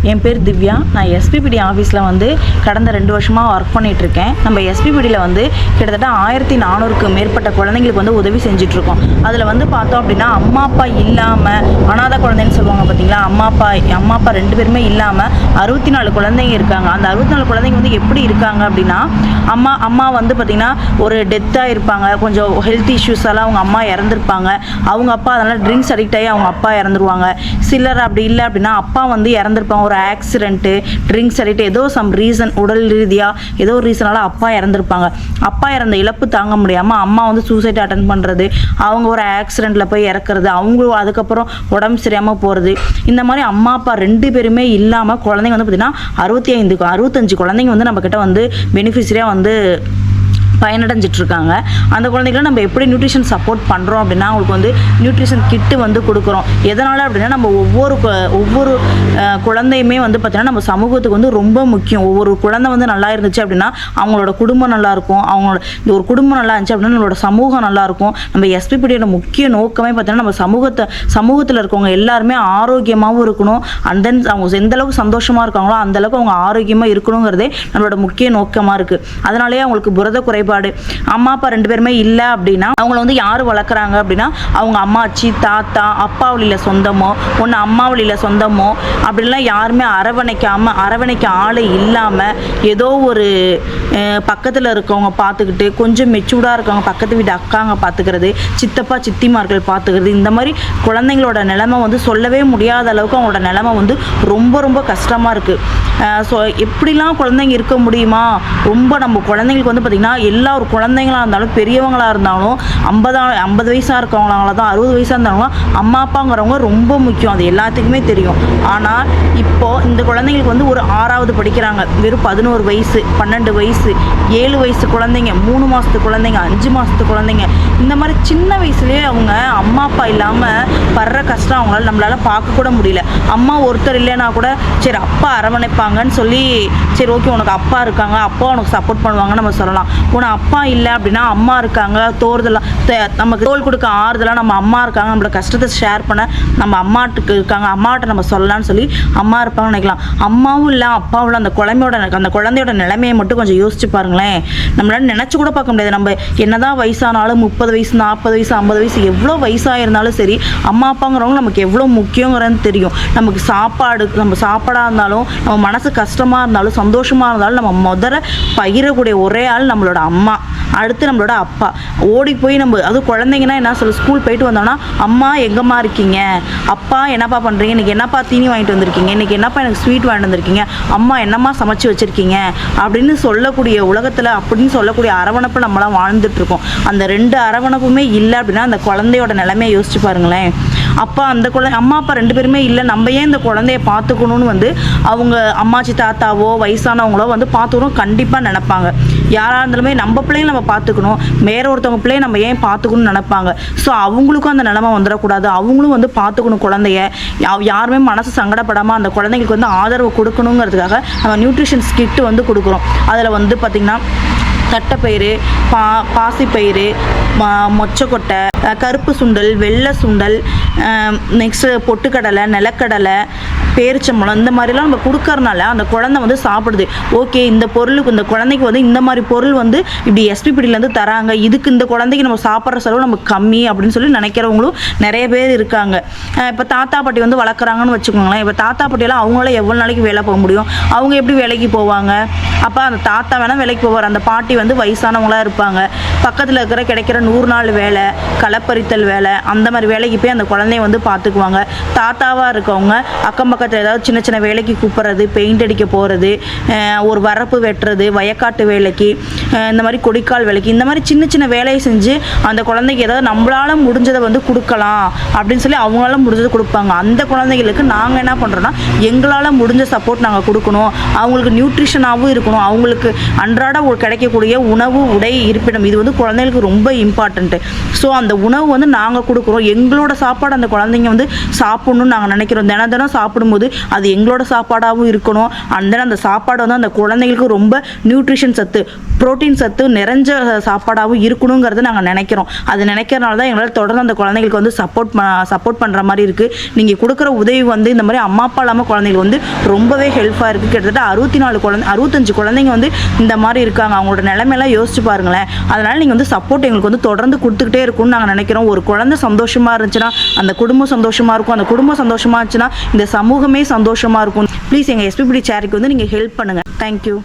என் பேர் திவ்யா. நான் எஸ்பிபிடி ஆஃபீஸில் வந்து கடந்த 2 வருஷமாக ஒர்க் பண்ணிகிட்ருக்கேன். நம்ம எஸ்பிபிடியில் வந்து கிட்டத்தட்ட 1400க்கு மேற்பட்ட குழந்தைங்களுக்கு வந்து உதவி செஞ்சிட்ருக்கோம். அதில் வந்து பார்த்தோம் அப்படின்னா அம்மா அப்பா இல்லாமல் அனாதை குழந்தைன்னு சொல்லுவாங்க பார்த்தீங்களா, அம்மா அப்பா 2 பேருமே இல்லாமல் 64 குழந்தைங்க இருக்காங்க. அந்த 64 குழந்தைங்க வந்து எப்படி இருக்காங்க அப்படின்னா, அம்மா வந்து பார்த்திங்கன்னா ஒரு டெத்தாக இருப்பாங்க, கொஞ்சம் ஹெல்த் இஷ்யூஸால் அவங்க அம்மா இறந்துருப்பாங்க. அவங்க அப்பா அதனால் ட்ரிங்க்ஸ் அடிக்ட் ஆகி அவங்க அப்பா இறந்துருவாங்க. சிலர் அப்படி இல்லை அப்படின்னா அப்பா வந்து இறந்துருப்பாங்க, ஒரு ஆக்சிடென்ட்டு, ட்ரிங்க்ஸ் அடிக்ட், ஏதோ சம் ரீசன், உடல் ரீதியாக ஏதோ ஒரு ரீசனால் அப்பா இறந்துருப்பாங்க. அப்பா இறந்த இழப்பு தாங்க முடியாமல் அம்மா வந்து சூசைட் அட்டன் பண்ணுறது, அவங்க ஒரு ஆக்சிடெண்ட்டில் போய் இறக்குறது, அவங்களும் அதுக்கப்புறம் உடம்பு சரியாமல் போகிறது. இந்த மாதிரி அம்மா அப்பா 2 பேருமே இல்லாமல் குழந்தைங்க வந்து பார்த்திங்கன்னா 65 குழந்தைங்க வந்து நம்மக்கிட்ட வந்து பெனிஃபிஷரியாக வந்து பயனடைஞ்சிட்ருக்காங்க. அந்த குழந்தைகளை நம்ம எப்படி நியூட்ரிஷன் சப்போர்ட் பண்ணுறோம் அப்படின்னா, அவங்களுக்கு வந்து நியூட்ரிஷன் கிட்டு வந்து கொடுக்குறோம். எதனால் அப்படின்னா, நம்ம ஒவ்வொரு குழந்தையுமே வந்து பார்த்திங்கன்னா நம்ம சமூகத்துக்கு வந்து ரொம்ப முக்கியம். ஒவ்வொரு குழந்தை வந்து நல்லா இருந்துச்சு அப்படின்னா அவங்களோட குடும்பம் நல்லாயிருக்கும். அவங்களோட இந்த ஒரு குடும்பம் நல்லா இருந்துச்சு அப்படின்னா நம்மளோட சமூகம் நல்லாயிருக்கும். நம்ம எஸ்பிபிடியோட முக்கிய நோக்கமே பார்த்திங்கன்னா நம்ம சமூகத்தில் இருக்கவங்க எல்லாருமே ஆரோக்கியமாகவும் இருக்கணும். அண்ட் தென் அவங்க எந்த அளவுக்கு சந்தோஷமாக இருக்காங்களோ அந்தளவுக்கு அவங்க ஆரோக்கியமாக இருக்கணுங்கிறதே நம்மளோட முக்கிய நோக்கமாக இருக்குது. அதனாலேயே அவங்களுக்கு புரத குறைபாடு, அம்மா அப்பா 2 பேருமே இல்லை அப்படின்னா அவங்கள வந்து யார் வளர்க்குறாங்க அப்படின்னா அவங்க அம்மாச்சி, தாத்தா, அப்பா வழியில் சொந்தமோ ஒன்று அம்மா வழியில் சொந்தமோ அப்படிலாம் யாருமே அரவணைக்க ஆள் இல்லாமல் ஏதோ ஒரு பக்கத்தில் இருக்கவங்க பார்த்துக்கிட்டு, கொஞ்சம் மெச்சூர்டாக இருக்கவங்க பக்கத்து வீட்டு அக்காங்க பார்த்துக்கிறது, சித்தப்பா சித்திமார்கள் பார்த்துக்கிறது, இந்த மாதிரி குழந்தைங்களோட நிலைமை வந்து சொல்லவே முடியாத அளவுக்கு அவங்களோட நிலைமை வந்து ரொம்ப ரொம்ப கஷ்டமாக இருக்குது. ஸோ எப்படிலாம் குழந்தைங்க இருக்க முடியுமா? ரொம்ப நம்ம குழந்தைங்களுக்கு வந்து பார்த்திங்கன்னா எல்லா ஒரு குழந்தைங்களாக இருந்தாலும் பெரியவங்களாக இருந்தாலும் 50 வயசாக இருக்கவங்களால தான் 60 வயசாக இருந்தாலும் அம்மா அப்பாங்கிறவங்க ரொம்ப முக்கியம். அது எல்லாத்துக்குமே தெரியும். ஆனால் இப்போது இந்த குழந்தைங்களுக்கு வந்து ஒரு 6வது படிக்கிறாங்க, வெறும் 11 வயசு, 12 வயசு, 7 வயசு குழந்தைங்க, 3 மாதத்து குழந்தைங்க, 5 மாதத்து குழந்தைங்க, இந்த மாதிரி சின்ன வயசுலேயே அவங்க அம்மா அப்பா இல்லாமல் படுற கஷ்டம் நம்மளால பார்க்க கூட முடியல. அம்மா ஒருத்தர் இல்லைன்னா கூட சரி அப்பா அரவணைப்பாங்கன்னு சொல்லி சரி ஓகே உனக்கு அப்பா இருக்காங்க, அப்பா உனக்கு சப்போர்ட் பண்ணுவாங்கன்னு நம்ம சொல்லலாம். உனக்கு அப்பா இல்லை அப்படின்னா அம்மா இருக்காங்க, நமக்கு தோல் கொடுக்க ஆறுதலாக நம்ம அம்மா இருக்காங்க, நம்மளோட கஷ்டத்தை ஷேர் பண்ண நம்ம அம்மாட்டுக்கு இருக்காங்க, அம்மாட்ட நம்ம சொல்லலாம்னு சொல்லி அம்மா இருப்பாங்கன்னு நினைக்கலாம். அம்மாவும் இல்லை அப்பாவும் இல்லை, அந்த குழந்தையோட நிலைமையை மட்டும் கொஞ்சம் யோசிச்சு பாருங்களேன். நம்மளால நினச்சி கூட பார்க்க முடியாது. நம்ம என்னதான் வயசானாலும் 30 வயசு, 40 வயசு, 50 வயசு, எவ்வளோ வயசாக இருந்தாலும் சரி அம்மா அப்பாங்கிறவங்க நமக்கு எவ்வளோ முக்கியங்கிறது தெரியும். நமக்கு நம்ம சாப்பாடாக இருந்தாலும், நம்ம மனசு கஷ்டமாக இருந்தாலும், சந்தோஷமாக இருந்தாலும் நம்ம முதல்ல பகிரக்கூடிய ஒரே ஆள் நம்மளோட அம்மா, அடுத்து நம்மளோட அப்பா. ஓடி போய் நம்ம அதுவும் குழந்தைங்கன்னா என்ன சொல்ல, ஸ்கூல் போயிட்டு வந்தோம்னா அம்மா எங்கம்மா இருக்கீங்க, அப்பா என்னப்பா பண்ணுறீங்க, இன்றைக்கி என்னப்பா தீனி வாங்கிட்டு வந்திருக்கீங்க, இன்றைக்கி என்னப்பா எனக்கு ஸ்வீட் வாங்கிட்டு வந்திருக்கீங்க, அம்மா என்னம்மா சமைச்சு வச்சுருக்கீங்க அப்படின்னு சொல்லக்கூடிய உலகத்தில் அப்படின்னு சொல்லக்கூடிய அரவணைப்பு நம்மளாம் வாழ்ந்துட்டுருக்கோம். அந்த 2 அரவணைப்புமே இல்லை அப்படின்னா அந்த குழந்தையோட நிலைமையை யோசிச்சு பாருங்களேன். அம்மா அப்பா 2 பேருமே இல்லை, நம்ம ஏன் இந்த குழந்தைய பார்த்துக்கணும்னு வந்து அவங்க அம்மாச்சி தாத்தாவோ வயசானவங்களோ வந்து பார்த்துக்கணும் கண்டிப்பாக நினைப்பாங்க. யாராக இருந்தாலுமே நம்ம பிள்ளைங்க நம்ம பார்த்துக்கணும், வேற ஒருத்தவங்க பிள்ளைய நம்ம ஏன் பார்த்துக்கணும்னு நினைப்பாங்க. ஸோ அவங்களுக்கும் அந்த நிலைமை வந்துடக்கூடாது, அவங்களும் வந்து பார்த்துக்கணும் குழந்தைய. யாருமே மனசு சங்கடப்படாமல் அந்த குழந்தைங்களுக்கு வந்து ஆதரவு கொடுக்கணுங்கிறதுக்காக நம்ம நியூட்ரிஷன் கிட்டு வந்து கொடுக்குறோம். அதில் வந்து பார்த்திங்கன்னா தட்டைப்பயிறு, பாசிப்பயிறு, மொச்சக்கொட்டை, கருப்பு சுண்டல், வெள்ளை சுண்டல், நெக்ஸ்ட்டு பொட்டுக்கடலை, நிலக்கடலை, பேரிச்சம்பழம், இந்த மாதிரிலாம் நம்ம கொடுக்கறனால அந்த குழந்தை வந்து சாப்பிடுது. ஓகே இந்த குழந்தைக்கு வந்து இந்த மாதிரி பொருள் வந்து இப்படி எஸ்பிபிடிலேருந்து தராங்க, இதுக்கு இந்த குழந்தைக்கு நம்ம சாப்பிட்ற செலவு நமக்கு கம்மி அப்படின்னு சொல்லி நினைக்கிறவங்களும் நிறைய பேர் இருக்காங்க. இப்போ தாத்தா பாட்டி வந்து வளர்க்குறாங்கன்னு வச்சுக்கோங்களேன். இப்போ தாத்தா பாட்டியெல்லாம் அவங்களால எவ்வளோ நாளைக்கு வேலை போக முடியும்? அவங்க எப்படி வேலைக்கு போவாங்க? அப்போ அந்த தாத்தா வேணால் வேலைக்கு போவார், அந்த பாட்டி வந்து வயசானவங்களாக இருப்பாங்க. பக்கத்தில் கிடைக்கிற 100 நாள் வேலை, களப்பறித்தல் வேலை, அந்த மாதிரி வேலைக்கு போய் அந்த குழந்தைய வந்து பார்த்துக்குவாங்க. தாத்தாவாக இருக்கவங்க அக்கம் பக்கத்தில் ஏதாவது சின்ன சின்ன வேலைக்கு கூப்பிட்றது, பெயிண்ட் அடிக்க போகிறது, ஒரு வரப்பு வெட்டுறது, வயக்காட்டு வேலைக்கு, இந்த மாதிரி கொடிக்கால் வேலைக்கு, இந்த மாதிரி சின்ன சின்ன வேலையை செஞ்சு அந்த குழந்தைக்கு ஏதாவது நம்மளால முடிஞ்சதை வந்து கொடுக்கலாம் அப்படின்னு சொல்லி அவங்களால முடிஞ்சதை கொடுப்பாங்க. அந்த குழந்தைகளுக்கு நாங்கள் என்ன பண்ணுறோன்னா எங்களால் முடிஞ்ச சப்போர்ட் நாங்கள் கொடுக்கணும், அவங்களுக்கு நியூட்ரிஷனாகவும் இருக்கணும், அவங்களுக்கு அன்றாட கிடைக்கக்கூடிய உணவு, உடை, இருப்பிடம் இது வந்து வந்து குழந்தைகளுக்கு ரொம்ப இம்பார்ட்டண்ட்டு. ஸோ அந்த உணவு வந்து நாங்கள் கொடுக்குறோம், எங்களோட சாப்பாடு அந்த குழந்தைங்க வந்து சாப்பிட்ணுன்னு நாங்கள் நினைக்கிறோம். தினம் தினம் சாப்பிடும்போது அது எங்களோட சாப்பாடாகவும் இருக்கணும். அந்த சாப்பாடு வந்து அந்த குழந்தைங்களுக்கு ரொம்ப நியூட்ரிஷன் சத்து, புரோட்டீன் சத்து நிறைஞ்ச சாப்பாடாகவும் இருக்கணுங்கிறத நாங்கள் நினைக்கிறோம். அது நினைக்கிறனால தான் எங்களால் தொடர்ந்து அந்த குழந்தைங்களுக்கு வந்து சப்போர்ட் பண்ணுற மாதிரி இருக்குது. நீங்கள் கொடுக்குற உதவி வந்து இந்த மாதிரி அம்மா அப்பா இல்லாமல் குழந்தைங்களுக்கு வந்து ரொம்பவே ஹெல்ப்பாக இருக்குது. கிட்டத்தட்ட 65 குழந்தைங்க வந்து இந்த மாதிரி இருக்காங்க. அவங்களோட நிலைமையெல்லாம் யோசிச்சு பாருங்களேன். அதனால் நீங்கள் வந்து சப்போர்ட் எங்களுக்கு வந்து தொடர்ந்து கொடுத்துக்கிட்டே இருக்கும்னு நாங்கள் நினைக்கிறோம். ஒரு குழந்தை சந்தோஷமாக இருந்துச்சுன்னா அந்த குடும்பம் சந்தோஷமாக இருக்கும். அந்த குடும்பம் சந்தோஷமாக இருந்துச்சுன்னா இந்த சமூகமே சந்தோஷமாக இருக்கும். ப்ளீஸ் எங்கள் எஸ்பிபிடி சேரிக்கு வந்து நீங்கள் ஹெல்ப் பண்ணுங்கள். தேங்க்யூ.